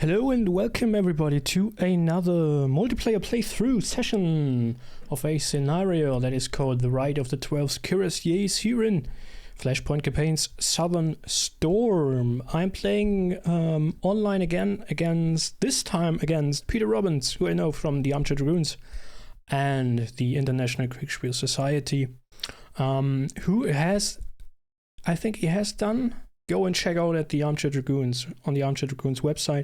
Hello and welcome everybody to another multiplayer playthrough session of a scenario that is called The Ride of the 12 Cuirassiers here in Flashpoint Campaigns Southern Storm. I'm playing online again this time against Peter Robbins, who I know from the Armchair Dragoons and the International Kriegspiel Society, who has, I think he has done, go and check out at the Armchair Dragoons, on the Armchair Dragoons website,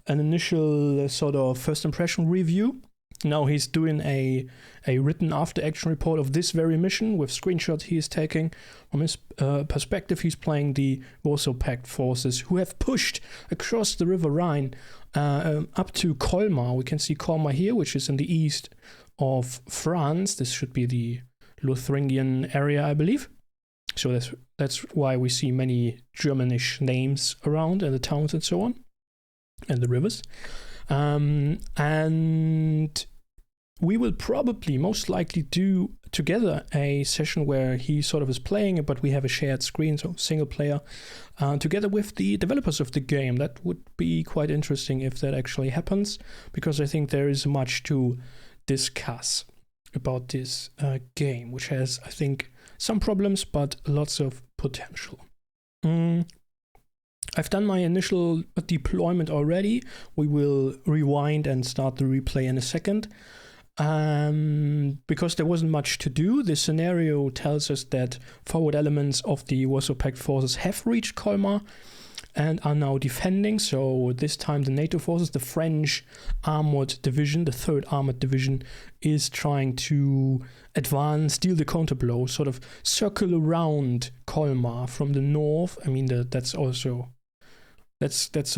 an initial sort of first impression review. Now he's doing a written after action report of this very mission with screenshots he is taking. From his perspective, he's playing the Warsaw Pact forces who have pushed across the River Rhine up to Colmar. We can see Colmar here, which is in the east of France. This should be the Lotharingian area, I believe. So that's why we see many Germanish names around and the towns and so on, and the rivers. And we will probably, most likely, do together a session where he sort of is playing, but we have a shared screen, so single player, together with the developers of the game. That would be quite interesting if that actually happens, because I think there is much to discuss about this game, which has, I think, some problems, but lots of potential. I've done my initial deployment already. We will rewind and start the replay in a second. Because there wasn't much to do, the scenario tells us that forward elements of the Warsaw Pact forces have reached Colmar and are now defending. So this time the NATO forces, the French armored division, the 3rd armored division, is trying to advance, deal the counterblow, sort of circle around Colmar from the north. I mean, that's sort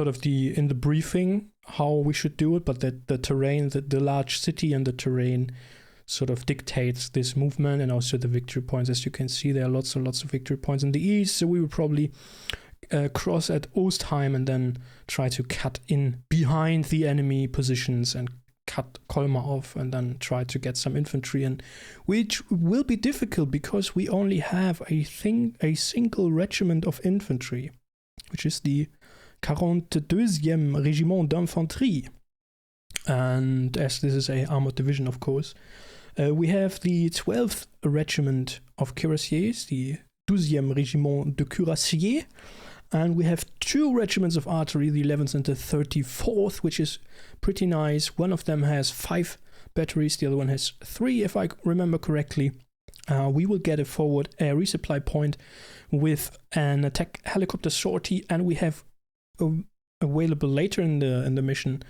of in the briefing how we should do it, but that the terrain, the large city and the terrain sort of dictates this movement, and also the victory points. As you can see, there are lots and lots of victory points in the east, so we will probably cross at Ostheim and then try to cut in behind the enemy positions and cut Colmar off, and then try to get some infantry in, which will be difficult because we only have a single regiment of infantry, which is the 42e Régiment d'Infanterie. And as this is a armored division, of course, we have the 12th Regiment of Cuirassiers, the 12e Régiment de Cuirassiers, and we have 2 regiments of artillery, the 11th and the 34th, which is pretty nice. One of them has 5 batteries, the other one has 3, if I remember correctly. We will get a forward air resupply point with an attack helicopter sortie, and we have available later in the mission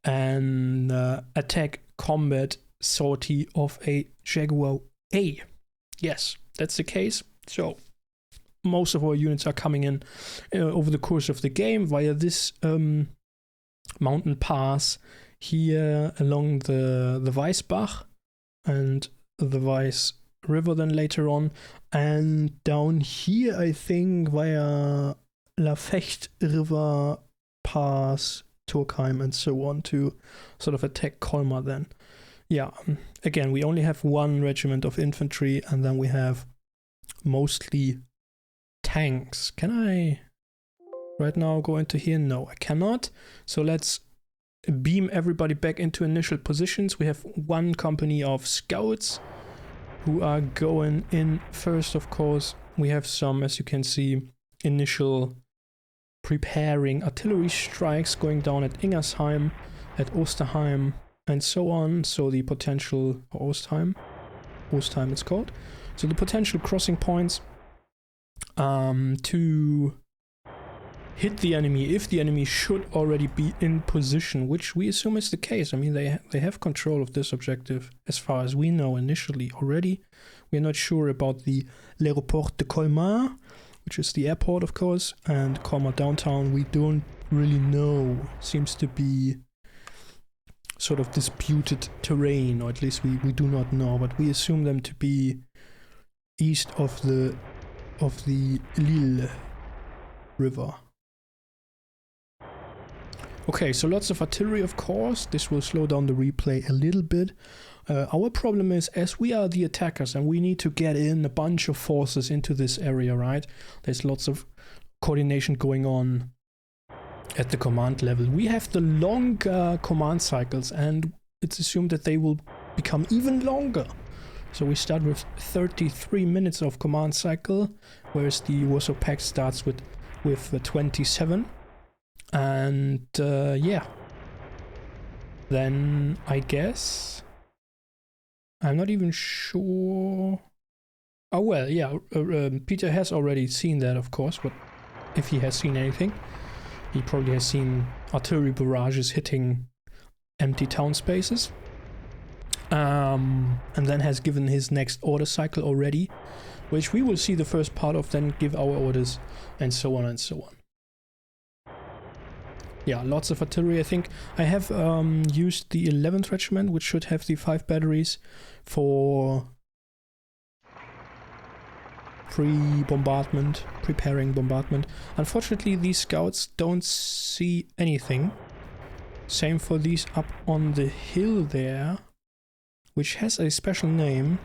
an attack combat sortie of a Jaguar A. Yes, that's the case. So most of our units are coming in over the course of the game via this mountain pass here along the Weißbach and the Weiss River then later on, and down here I think via La Fecht River Pass, Turkheim and so on to sort of attack Colmar then. Yeah, again, we only have 1 regiment of infantry, and then we have mostly tanks. Can I right now go into here? No, I cannot. So let's beam everybody back into initial positions. We have 1 company of scouts who are going in first, of course. We have some, as you can see, initial preparing artillery strikes going down at Ingersheim, at Osterheim, and so on. So the potential, or Ostheim it's called. So the potential crossing points to hit the enemy, if the enemy should already be in position, which we assume is the case. I mean, they have control of this objective as far as we know initially already. We're not sure about the L'Aéroport de Colmar, which is the airport, of course, and Colmar downtown. We don't really know. Seems to be sort of disputed terrain, or at least we do not know, but we assume them to be east of the Lille River. Okay, so lots of artillery, of course. This will slow down the replay a little bit. Our problem is, as we are the attackers and we need to get in a bunch of forces into this area, right? There's lots of coordination going on at the command level. We have the longer command cycles, and it's assumed that they will become even longer. So we start with 33 minutes of command cycle, whereas the Warsaw Pact starts with 27. And yeah, then I guess I'm not even sure. Oh well, yeah, Peter has already seen that, of course, but if he has seen anything, he probably has seen artillery barrages hitting empty town spaces. And then has given his next order cycle already, which we will see the first part of, then give our orders, and so on and so on. Yeah, lots of artillery. I think I have used the 11th Regiment, which should have the 5 batteries for pre-bombardment, preparing bombardment. Unfortunately, these scouts don't see anything. Same for these up on the hill there, which has a special name,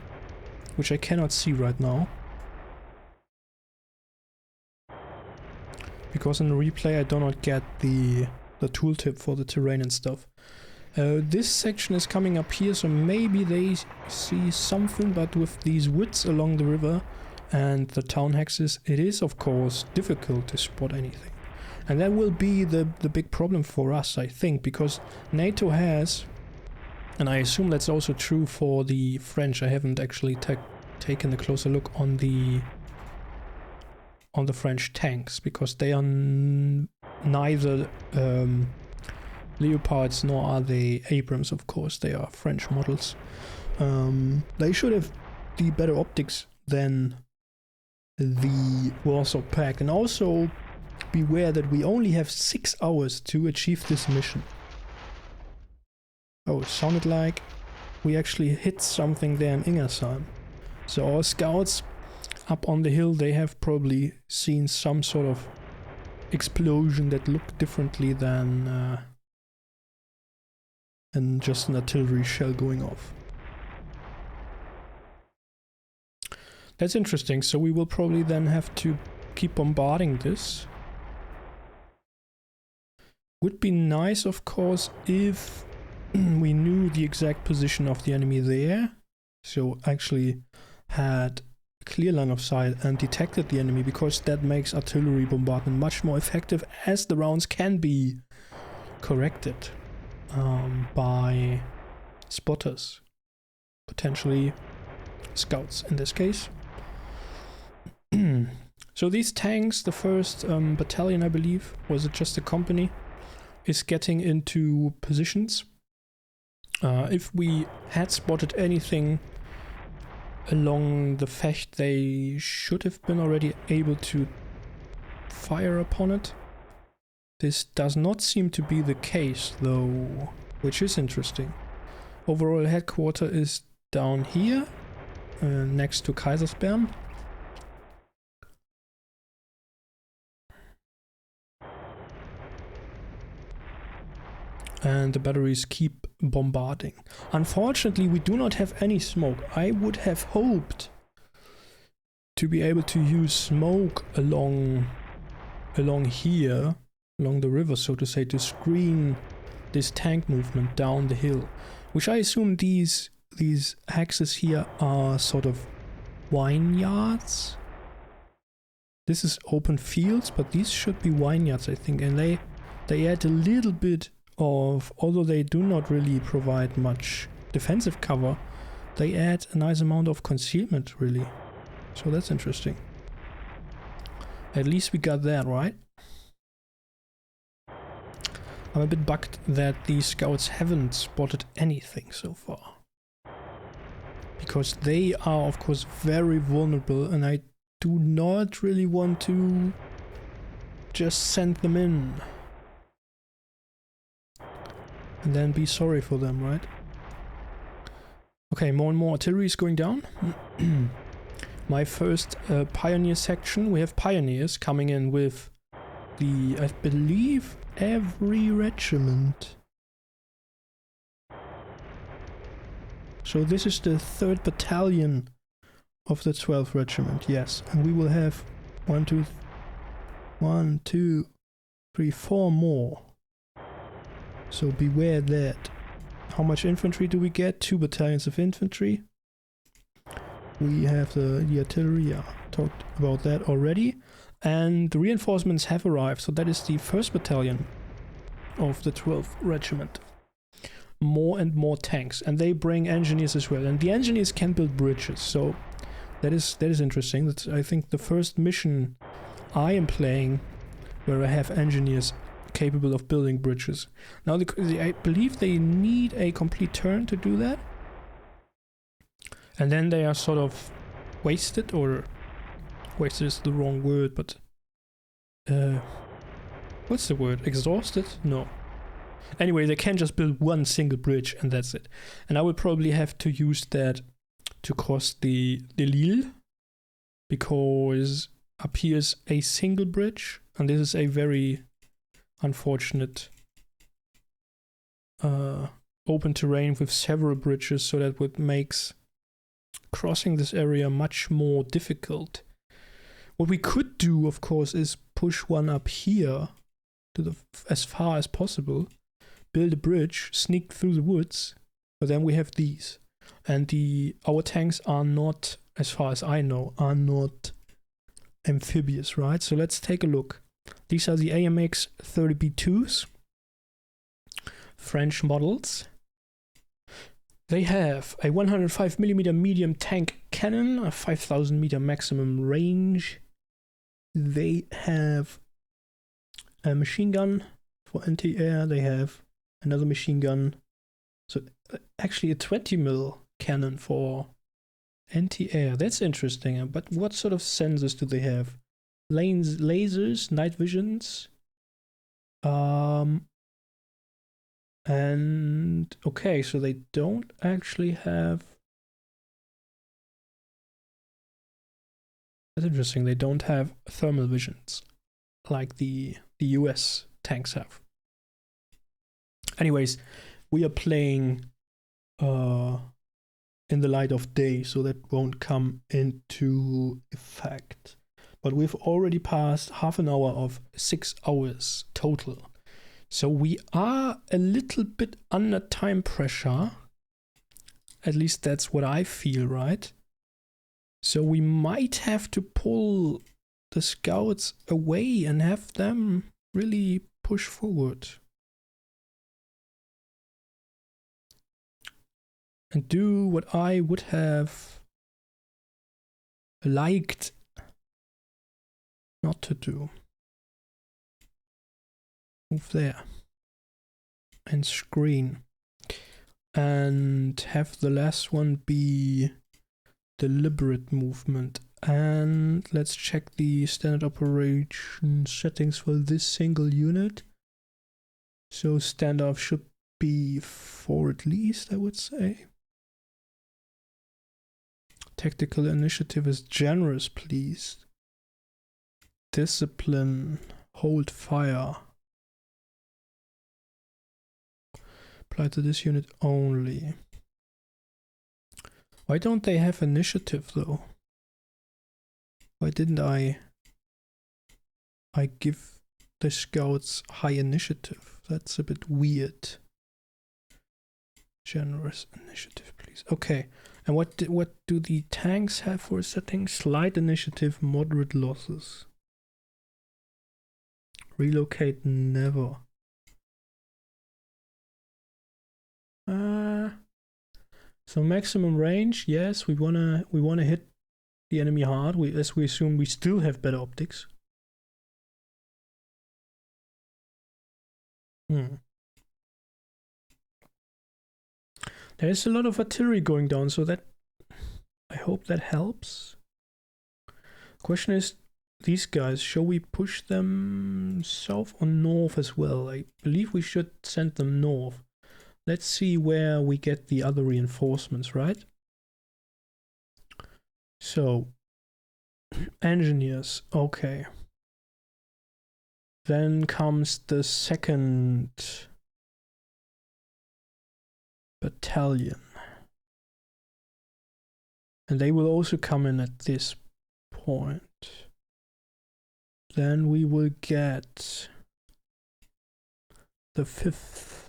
which I cannot see right now. Because in the replay I do not get the tooltip for the terrain and stuff. This section is coming up here, so maybe they see something, but with these woods along the river and the town hexes, it is of course difficult to spot anything. And that will be the big problem for us, I think, because NATO has, and I assume that's also true for the French. I haven't actually taken a closer look on the French tanks, because they are neither Leopards nor are they Abrams, of course. They are French models. They should have the better optics than the Warsaw Pact. And also beware that we only have 6 hours to achieve this mission. Oh, it sounded like we actually hit something there in Ingersheim. So our scouts up on the hill, they have probably seen some sort of explosion that looked differently than just an artillery shell going off. That's interesting. So we will probably then have to keep bombarding this. Would be nice, of course, if we knew the exact position of the enemy there, so actually had a clear line of sight and detected the enemy, because that makes artillery bombardment much more effective, as the rounds can be corrected by spotters, potentially scouts in this case. So these tanks, the first battalion, I believe, was it just a company, is getting into positions. If we had spotted anything along the Fecht, they should have been already able to fire upon it. This does not seem to be the case though, which is interesting. Overall headquarters is down here, next to Kaisersbern. And the batteries keep bombarding. Unfortunately, we do not have any smoke. I would have hoped to be able to use smoke along here, along the river, so to say, to screen this tank movement down the hill. Which I assume these hexes here are sort of vineyards. This is open fields, but these should be vineyards, I think, and they add a little bit of, although they do not really provide much defensive cover, they add a nice amount of concealment, really. So that's interesting. At least we got that right. I'm a bit bugged that these scouts haven't spotted anything so far, because they are of course very vulnerable, and I do not really want to just send them in and then be sorry for them, right? Okay, more and more artillery is going down. My first pioneer section, we have pioneers coming in with the, I believe, every regiment. So this is the 3rd battalion of the 12th regiment, yes. And we will have 1, 2, 3, 4 more. So beware that. How much infantry do we get? 2 battalions of infantry. We have the artillery, yeah, talked about that already. And the reinforcements have arrived, so that is the 1st battalion of the 12th regiment. More and more tanks, and they bring engineers as well. And the engineers can build bridges, so that is interesting. That's, I think, the first mission I am playing where I have engineers capable of building bridges. Now, I believe they need a complete turn to do that. And then they are sort of wasted, or wasted is the wrong word, but what's the word? Exhausted? No. Anyway, they can just build one single bridge and that's it. And I will probably have to use that to cross the Lille, because up here is a single bridge, and this is a very unfortunate open terrain with several bridges, so that would makes crossing this area much more difficult. What we could do, of course, is push one up here to the as far as possible, build a bridge, sneak through the woods, but then we have these. And our tanks are not, as far as I know, are not amphibious, right? So let's take a look. These are the AMX 30B2s, French models. They have a 105mm medium tank cannon, a 5000 meter maximum range. They have a machine gun for anti-air. They have another machine gun. So actually a 20mm cannon for anti-air. That's interesting. But what sort of sensors do they have? Lasers, night visions. And okay, so they don't actually have. That's interesting. They don't have thermal visions like the US tanks have. Anyways, we are playing in the light of day, so that won't come into effect. But we've already passed half an hour of 6 hours total. So we are a little bit under time pressure. At least that's what I feel, right? So we might have to pull the scouts away and have them really push forward. And do what I would have liked not to do. Move there. And screen. And have the last one be deliberate movement. And let's check the standard operation settings for this single unit. So standoff should be 4 at least, I would say. Tactical initiative is generous, please. Discipline, hold fire. Apply to this unit only. Why don't they have initiative though? Why didn't I give the scouts high initiative? That's a bit weird. Generous initiative, please. Okay. And what do the tanks have for a setting? Slight initiative, moderate losses. Relocate never. So maximum range, yes, we wanna hit the enemy hard. As we assume we still have better optics. There's a lot of artillery going down, so that I hope that helps. Question is, these guys, shall we push them south or north as well? I believe we should send them north. Let's see where we get the other reinforcements, right? So, engineers, okay. Then comes the 2nd battalion. And they will also come in at this point. Then we will get the 5th?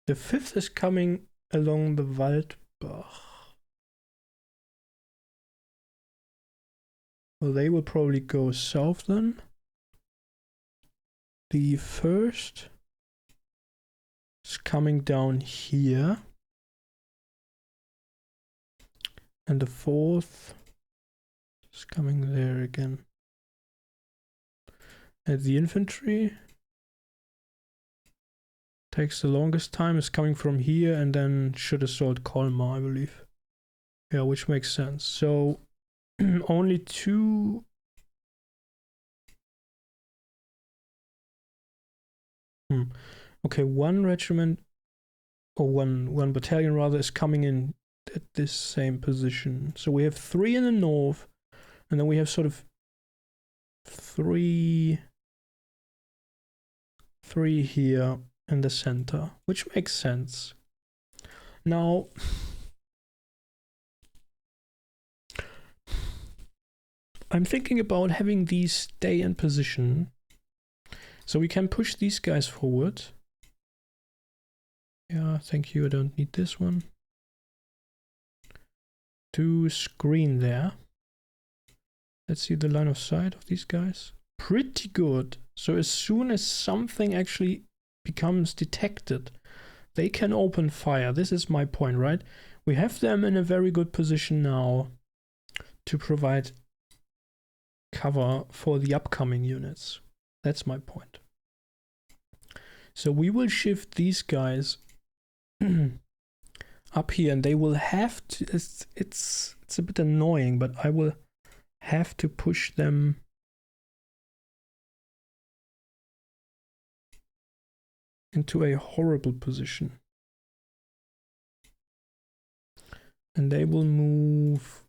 The 5th is coming along the Waldbach. Well, they will probably go south then. The 1st is coming down here. And the 4th is coming there again. And the infantry takes the longest time, is coming from here and then should assault Colmar, I believe. Yeah, which makes sense. So only 2. Okay, 1 regiment, or one battalion rather, is coming in at this same position. So we have 3 in the north, and then we have sort of 3 here in the center, which makes sense. Now, I'm thinking about having these stay in position, so we can push these guys forward. Yeah, thank you, I don't need this one. To screen there. Let's see the line of sight of these guys. Pretty good. So as soon as something actually becomes detected, they can open fire. This is my point, right? We have them in a very good position now to provide cover for the upcoming units. That's my point. So we will shift these guys up here, and they will have to, it's a bit annoying, but I will have to push them into a horrible position. And they will move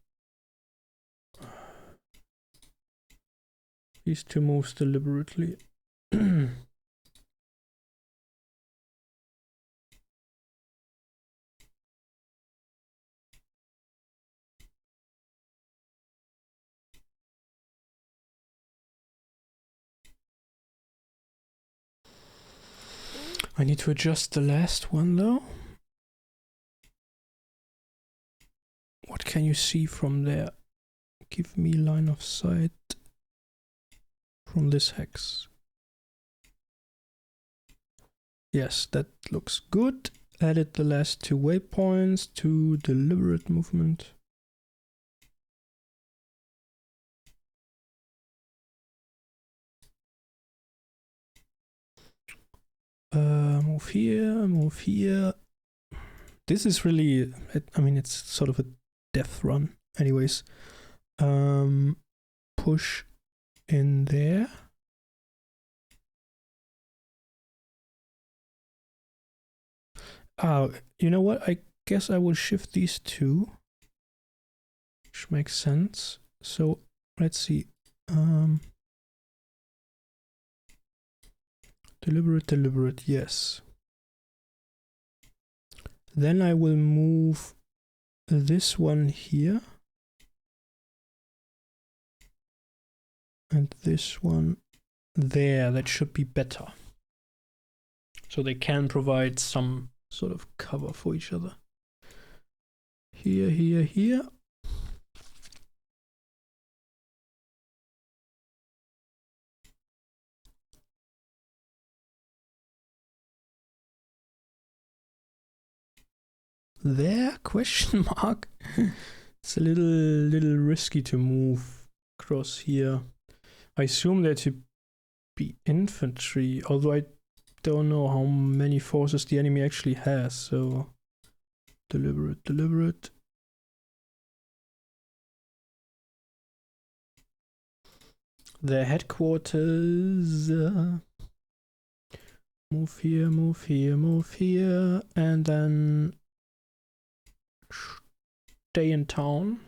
these 2 moves deliberately. I need to adjust the last one though. What can you see from there? Give me line of sight from this hex. Yes, that looks good. Added the last 2 waypoints to deliberate movement. Move here, move here. This is really, I mean, it's sort of a death run. Anyways, push in there. You know what? I guess I will shift these 2, which makes sense. So let's see. Deliberate, yes. Then I will move this one here. And this one there. That should be better. So they can provide some sort of cover for each other. Here, here, here. There? Question mark. It's a little risky to move across here. I assume there to be infantry, although I don't know how many forces the enemy actually has, so deliberate. Their headquarters. Move here, move here, move here, and then stay in town.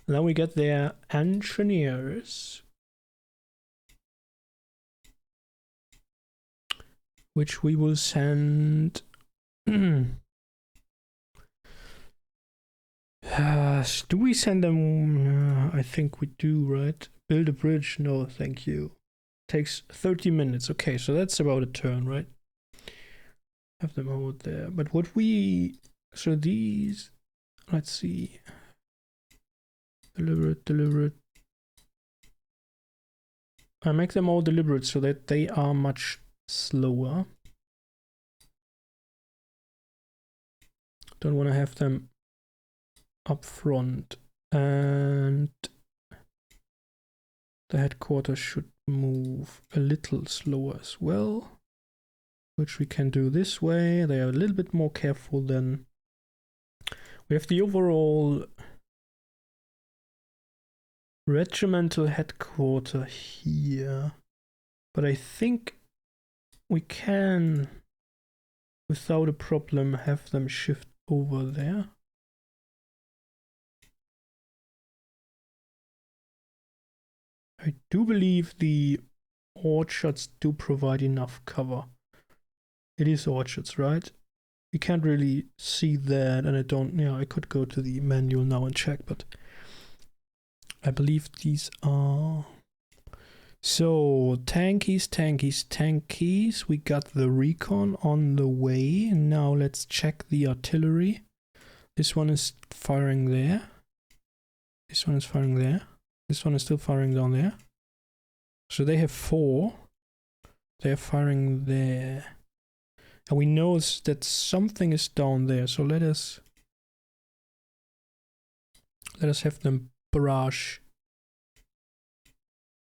And then we get their engineers, which we will send. Do we send them? I think we do, right? Build a bridge? No, thank you. Takes 30 minutes. Okay, so that's about a turn, right? Have them hold there. But what we... So these... Let's see. Deliberate. I make them all deliberate so that they are much slower. Don't want to have them up front. And the headquarters should move a little slower as well, which we can do this way. They are a little bit more careful than... We have the overall regimental headquarters here, but I think we can, without a problem, have them shift over there. I do believe the orchards do provide enough cover. It is orchards, right? You can't really see that, and I don't... Yeah, I could go to the manual now and check, but I believe these are... So, tankies. We got the recon on the way. Now let's check the artillery. This one is firing there. This one is firing there. This one is still firing down there. So they have 4. They're firing there. And we know that something is down there. So let us have them barrage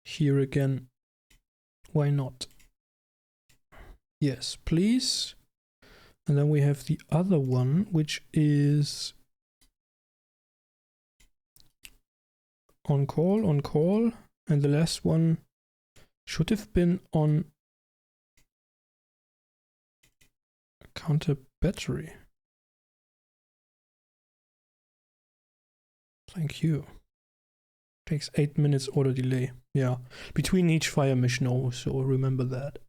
here again. Why not? Yes, please. And then we have the other one, which is on call. And the last one should have been on counter battery. Thank you. Takes 8 minutes order delay. Yeah, between each fire mission also, remember that.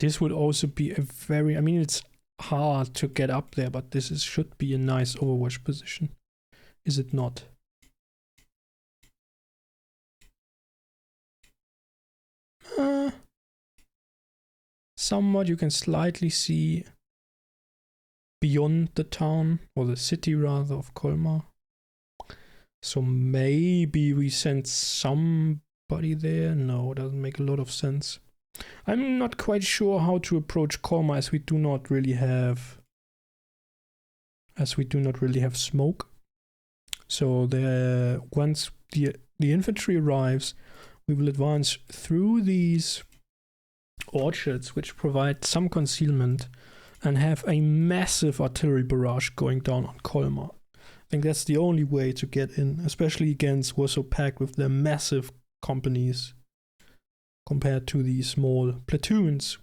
This would also be a very... I mean, it's hard to get up there, but this should be a nice overwatch position. Is it not? Somewhat you can slightly see beyond the town, or the city rather, of Colmar. So maybe we send somebody there. No, it doesn't make a lot of sense. I'm not quite sure how to approach Colmar, as we do not really have smoke. So once the infantry arrives, we will advance through these orchards, which provide some concealment, and have a massive artillery barrage going down on Colmar. I think that's the only way to get in, especially against Warsaw Pact with their massive companies compared to the small platoons.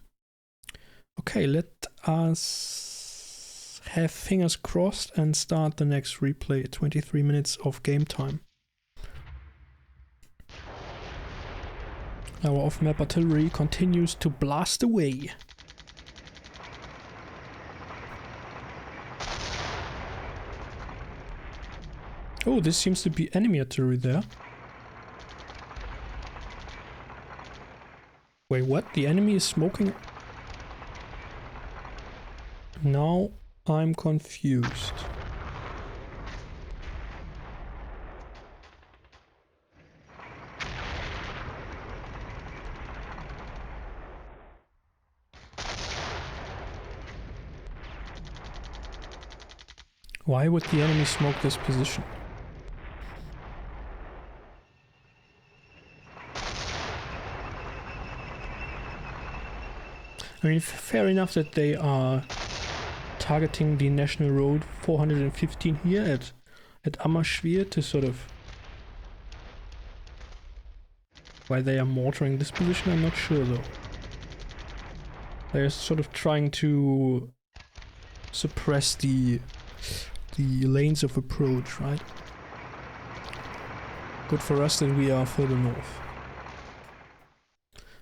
Okay, let us have fingers crossed and start the next replay. 23 minutes of game time. Our off-map artillery continues to blast away. Oh, this seems to be enemy artillery there. Wait, what? The enemy is smoking? Now I'm confused. Why would the enemy smoke this position? I mean, fair enough that they are targeting the National Road 415 here at Ammerschwier to sort of... Why they are mortaring this position, I'm not sure though. They're sort of trying to suppress the lanes of approach, right? Good for us that we are further north.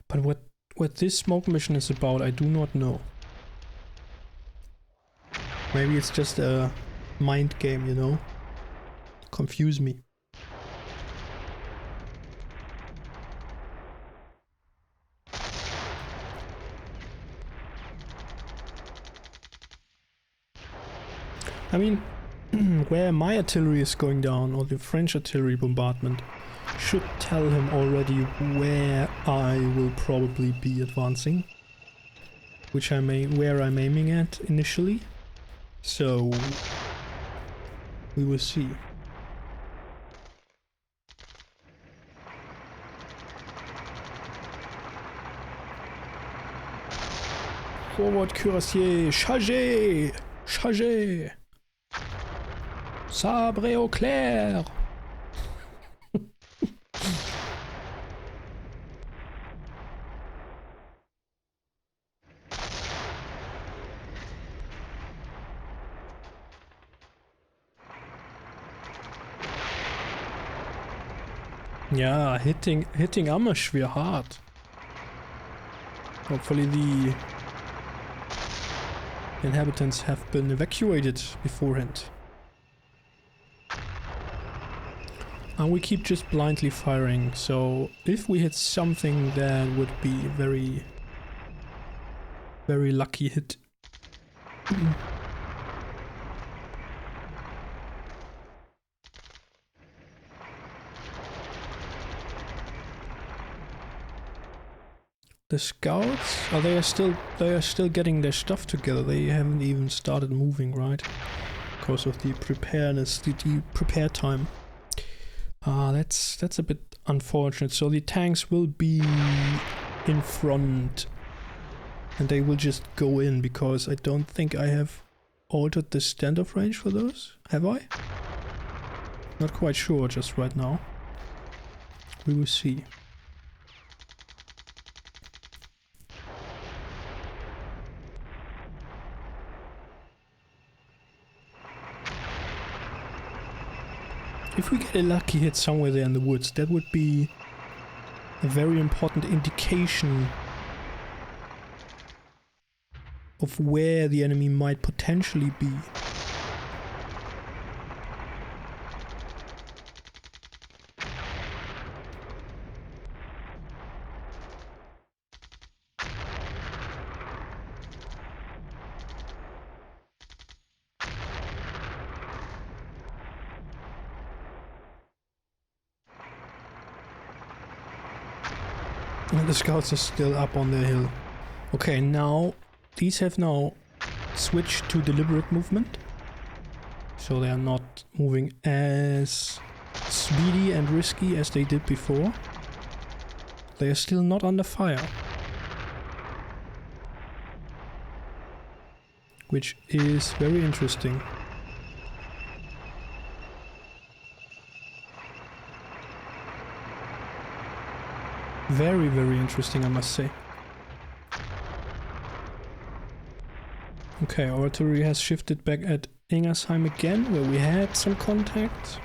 But what this smoke mission is about, I do not know. Maybe it's just a mind game, you know? Confuse me. I mean, where my artillery is going down, or the French artillery bombardment, should tell him already where I will probably be advancing, where I'm aiming at initially. So we will see. Forward cuirassier, chargez! Chargez! Sabre au clair! Yeah, hitting Ammerschwer hard. Hopefully the inhabitants have been evacuated beforehand. And we keep just blindly firing, so if we hit something, that would be a very, very lucky hit. The scouts, they are still getting their stuff together. They haven't even started moving, right? Because of the preparedness, the prepare time. That's a bit unfortunate. So the tanks will be in front, and they will just go in, because I don't think I have altered the standoff range for those. Have I? Not quite sure just right now. We will see. If we get a lucky hit somewhere there in the woods, that would be a very important indication of where the enemy might potentially be. And the scouts are still up on the hill. Okay, now these have now switched to deliberate movement. So they are not moving as speedy and risky as they did before. They are still not under fire. Which is very interesting. Very, very interesting, I must say. Okay, our artillery has shifted back at Ingersheim again, where we had some contact.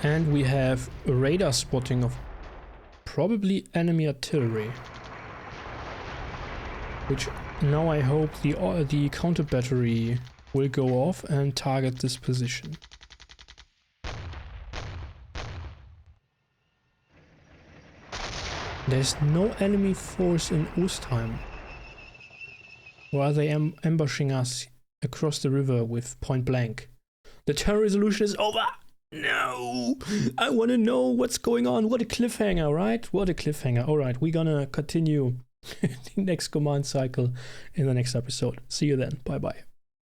And we have a radar spotting of probably enemy artillery. Which now I hope the counter battery will go off and target this position. There's no enemy force in Ostheim. Or are they ambushing us across the river with point blank? The turn resolution is over! No! I want to know what's going on. What a cliffhanger, right? What a cliffhanger. Alright, we're gonna continue the next command cycle in the next episode. See you then. Bye bye.